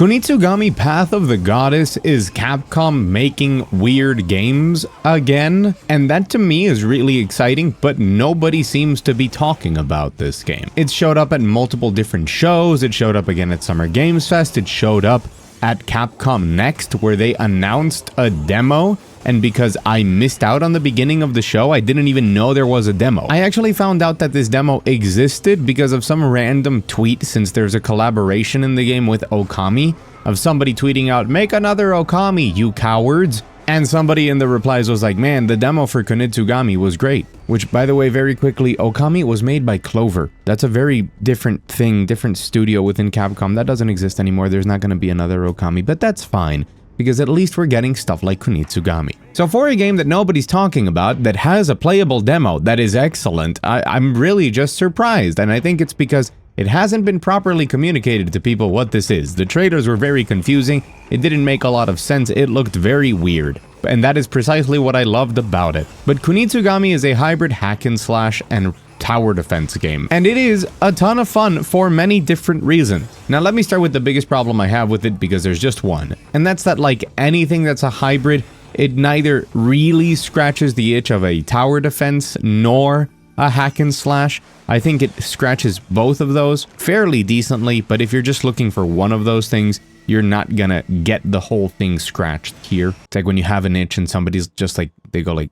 Kunitsu-Gami Path of the Goddess is Capcom making weird games again, and that to me is really exciting, but nobody seems to be talking about this game. It showed up at multiple different shows, it showed up again at Summer Games Fest, it showed up at Capcom Next where they announced a demo, and because I missed out on the beginning of the show, I didn't even know there was a demo. I actually found out that this demo existed because of some random tweet, since there's a collaboration in the game with Okami, of somebody tweeting out, "Make another Okami, you cowards!" And somebody in the replies was like, "Man, the demo for Kunitsu-Gami was great." Which, by the way, very quickly, Okami was made by Clover. That's a very different thing, different studio within Capcom. That doesn't exist anymore. There's not going to be another Okami, but that's fine, because at least we're getting stuff like Kunitsu-Gami. So for a game that nobody's talking about, that has a playable demo that is excellent, I'm really just surprised, and I think it's because it hasn't been properly communicated to people what this is. The trailers were very confusing, it didn't make a lot of sense, it looked very weird. And that is precisely what I loved about it. But Kunitsu-Gami is a hybrid hack and slash and tower defense game, and it is a ton of fun for many different reasons. Now let me start with the biggest problem I have with it, because there's just one, and that's that like anything that's a hybrid, it neither really scratches the itch of a tower defense nor a hack and slash. I think it scratches both of those fairly decently, but if you're just looking for one of those things, you're not gonna get the whole thing scratched here. It's like when you have an itch and somebody's just like, they go like,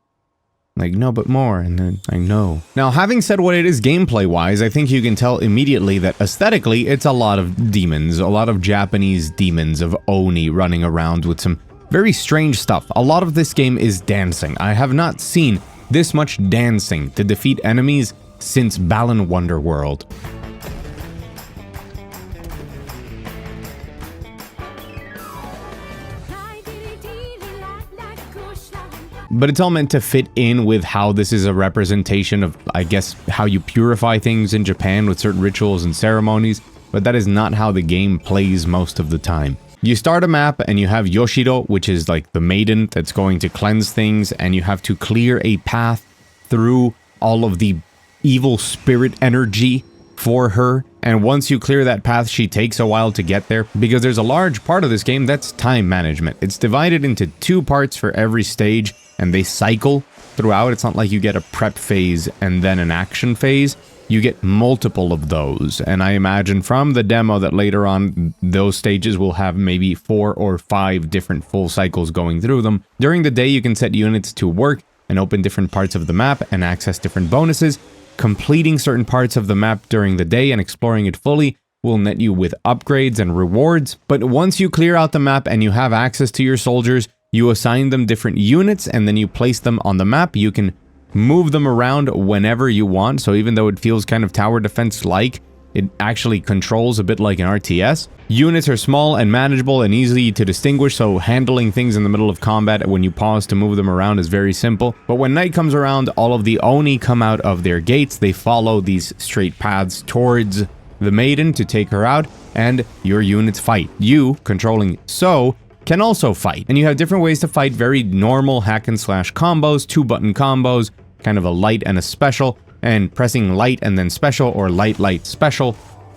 no, but more, and then I know. Now, having said what it is gameplay-wise, I think you can tell immediately that aesthetically, it's a lot of demons, a lot of Japanese demons of Oni running around with some very strange stuff. A lot of this game is dancing. I have not seen this much dancing to defeat enemies since Balan Wonderworld. But it's all meant to fit in with how this is a representation of, I guess, how you purify things in Japan with certain rituals and ceremonies, but that is not how the game plays most of the time. You start a map and you have Yoshiro, which is like the maiden that's going to cleanse things, and you have to clear a path through all of the evil spirit energy for her. And once you clear that path, she takes a while to get there, because there's a large part of this game that's time management. It's divided into 2 parts for every stage, and they cycle throughout. It's not like you get a prep phase and then an action phase. You get multiple of those, and I imagine from the demo that later on those stages will have maybe 4 or 5 different full cycles going through them. During the day, you can set units to work and open different parts of the map and access different bonuses. Completing certain parts of the map during the day and exploring it fully will net you with upgrades and rewards. But once you clear out the map and you have access to your soldiers, you assign them different units and then you place them on the map. You can move them around whenever you want, so even though it feels kind of tower defense-like, it actually controls a bit like an RTS. Units are small and manageable and easy to distinguish, so handling things in the middle of combat when you pause to move them around is very simple. But when night comes around, all of the Oni come out of their gates. They follow these straight paths towards the maiden to take her out, and your units fight. You, controlling So, can also fight. And you have different ways to fight, very normal hack and slash combos, 2-button combos, kind of a light and a special, and pressing light and then special, or light, light, special,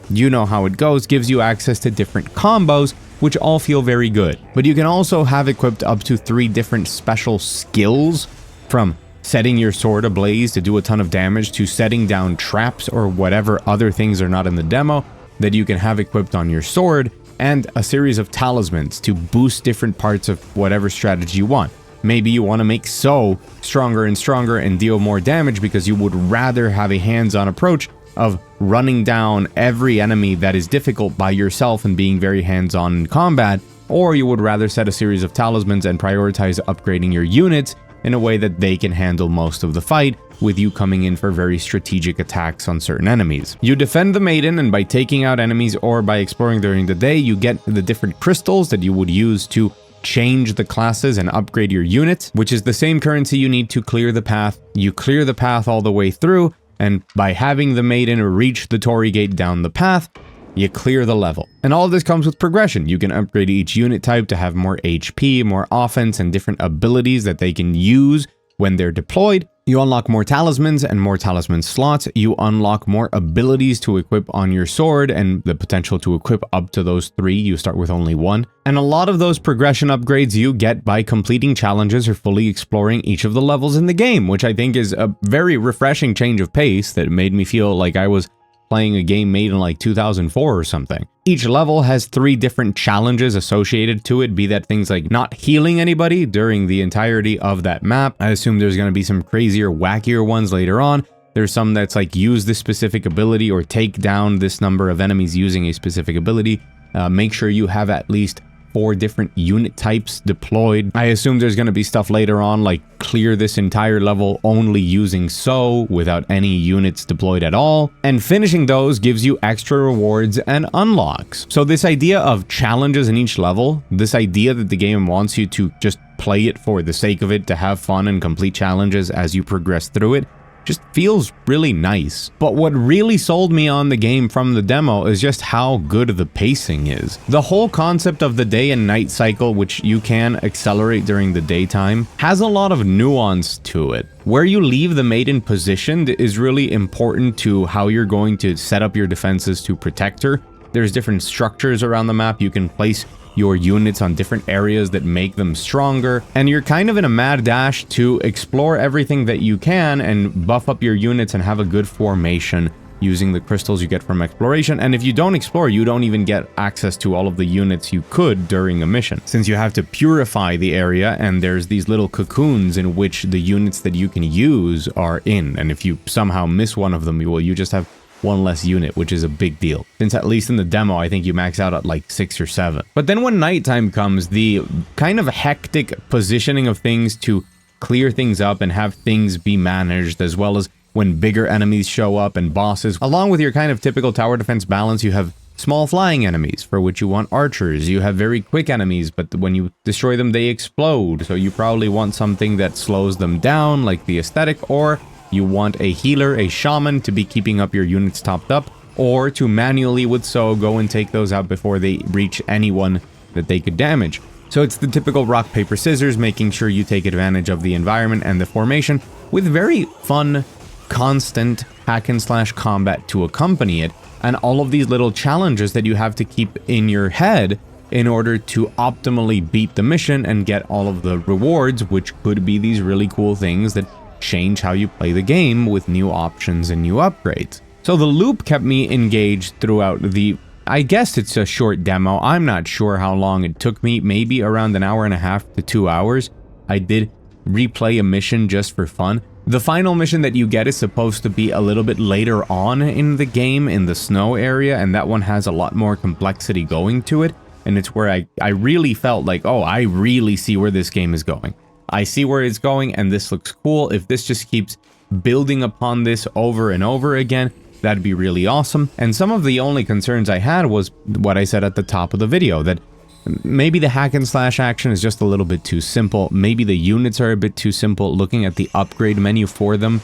you know how it goes, gives you access to different combos, which all feel very good. But you can also have equipped up to 3 different special skills, from setting your sword ablaze to do a ton of damage, to setting down traps or whatever other things are not in the demo that you can have equipped on your sword, and a series of talismans to boost different parts of whatever strategy you want. Maybe you want to make So stronger and deal more damage because you would rather have a hands-on approach of running down every enemy that is difficult by yourself and being very hands-on in combat, or you would rather set a series of talismans and prioritize upgrading your units in a way that they can handle most of the fight, with you coming in for very strategic attacks on certain enemies. You defend the maiden, and by taking out enemies or by exploring during the day, you get the different crystals that you would use to change the classes and upgrade your units, which is the same currency you need to clear the path. You clear the path all the way through, and by having the maiden reach the Torii Gate down the path, you clear the level. And all of this comes with progression. You can upgrade each unit type to have more HP, more offense, and different abilities that they can use when they're deployed. You unlock more talismans and more talisman slots. You unlock more abilities to equip on your sword and the potential to equip up to those 3. You start with only 1. And a lot of those progression upgrades you get by completing challenges or fully exploring each of the levels in the game, which I think is a very refreshing change of pace that made me feel like I was playing a game made in like 2004 or something. Each level has 3 different challenges associated to it, be that things like not healing anybody during the entirety of that map. I assume there's going to be some crazier, wackier ones later on. There's some that's like use this specific ability or take down this number of enemies using a specific ability. Make sure you have at least 4 different unit types deployed. I assume there's going to be stuff later on like clear this entire level only using so without any units deployed at all. And finishing those gives you extra rewards and unlocks. So this idea of challenges in each level, this idea that the game wants you to just play it for the sake of it, to have fun and complete challenges as you progress through it, just feels really nice. But what really sold me on the game from the demo is just how good the pacing is. The whole concept of the day and night cycle, which you can accelerate during the daytime, has a lot of nuance to it. Where you leave the maiden positioned is really important to how you're going to set up your defenses to protect her. There's different structures around the map. You can place your units on different areas that make them stronger, and you're kind of in a mad dash to explore everything that you can and buff up your units and have a good formation using the crystals you get from exploration. And if you don't explore, you don't even get access to all of the units you could during a mission, since you have to purify the area, and there's these little cocoons in which the units that you can use are in, and if you somehow miss one of them, you just have 1 less unit, which is a big deal, since at least in the demo I think you max out at like 6 or 7. But then when nighttime comes, the kind of hectic positioning of things to clear things up and have things be managed, as well as when bigger enemies show up and bosses, along with your kind of typical tower defense balance, you have small flying enemies for which you want archers. You have very quick enemies, but when you destroy them they explode, so you probably want something that slows them down like the aesthetic, or you want a healer, a shaman, to be keeping up your units topped up, or to manually with so go and take those out before they reach anyone that they could damage. So it's the typical rock, paper, scissors, making sure you take advantage of the environment and the formation, with very fun, constant hack and slash combat to accompany it, and all of these little challenges that you have to keep in your head in order to optimally beat the mission and get all of the rewards, which could be these really cool things that change how you play the game with new options and new upgrades. So the loop kept me engaged throughout the, I guess it's a short demo. I'm not sure how long it took me, maybe around an hour and a half to 2 hours. I did replay a mission just for fun. The final mission that you get is supposed to be a little bit later on in the game, in the snow area, and that one has a lot more complexity going to it, and it's where I really felt like, oh, I really see where this game is going. I see where it's going, and this looks cool. If this just keeps building upon this over and over again, that'd be really awesome. And some of the only concerns I had was what I said at the top of the video, that maybe the hack and slash action is just a little bit too simple. Maybe the units are a bit too simple. Looking at the upgrade menu for them,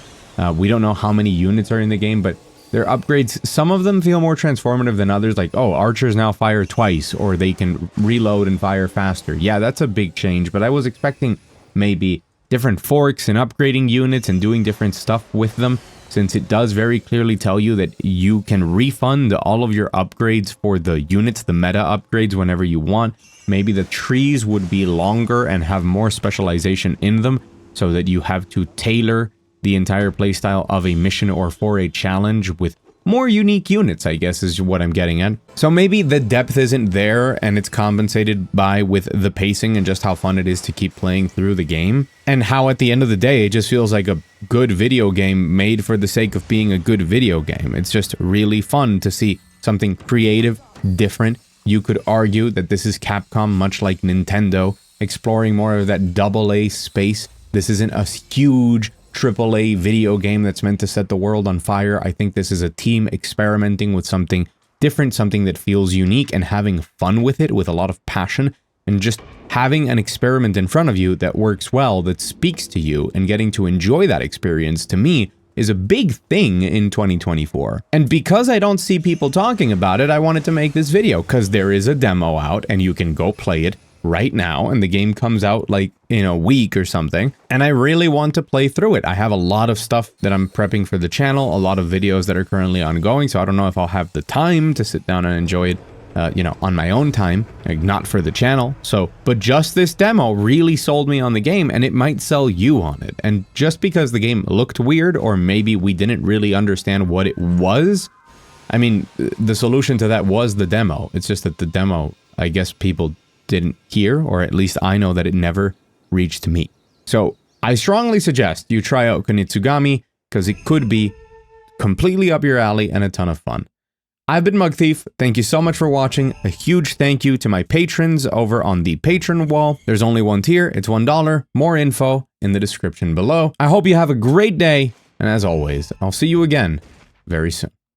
we don't know how many units are in the game, but their upgrades, some of them feel more transformative than others, like, oh, archers now fire twice, or they can reload and fire faster. Yeah, that's a big change, but I was expecting maybe different forks and upgrading units and doing different stuff with them, since it does very clearly tell you that you can refund all of your upgrades for the units, the meta upgrades, whenever you want. Maybe the trees would be longer and have more specialization in them, so that you have to tailor the entire playstyle of a mission or for a challenge with more unique units, I guess is what I'm getting at. So maybe the depth isn't there, and it's compensated by with the pacing and just how fun it is to keep playing through the game, and how at the end of the day it just feels like a good video game made for the sake of being a good video game. It's just really fun to see something creative, different. You could argue that this is Capcom, much like Nintendo, exploring more of that AA space. This isn't a huge AAA video game that's meant to set the world on fire. I think this is a team experimenting with something different, something that feels unique, and having fun with it with a lot of passion, and just having an experiment in front of you that works well, that speaks to you, and getting to enjoy that experience, to me, is a big thing in 2024. And because I don't see people talking about it, I wanted to make this video, because there is a demo out and you can go play it right now, and the game comes out like in a week or something, and I really want to play through it. I have a lot of stuff that I'm prepping for the channel, a lot of videos that are currently ongoing, so I don't know if I'll have the time to sit down and enjoy it, you know, on my own time, like not for the channel. So, but just this demo really sold me on the game, and it might sell you on it. And just because the game looked weird, or maybe we didn't really understand what it was, I mean, the solution to that was the demo. It's just that the demo, I guess people didn't hear, or at least I know that it never reached me. So I strongly suggest you try out Kunitsu-Gami, because it could be completely up your alley and a ton of fun. I've been Mugthief. Thank you so much for watching. A huge thank you to my patrons over on the patron wall. There's only one tier. It's $1. More info in the description below. I hope you have a great day. And as always, I'll see you again very soon.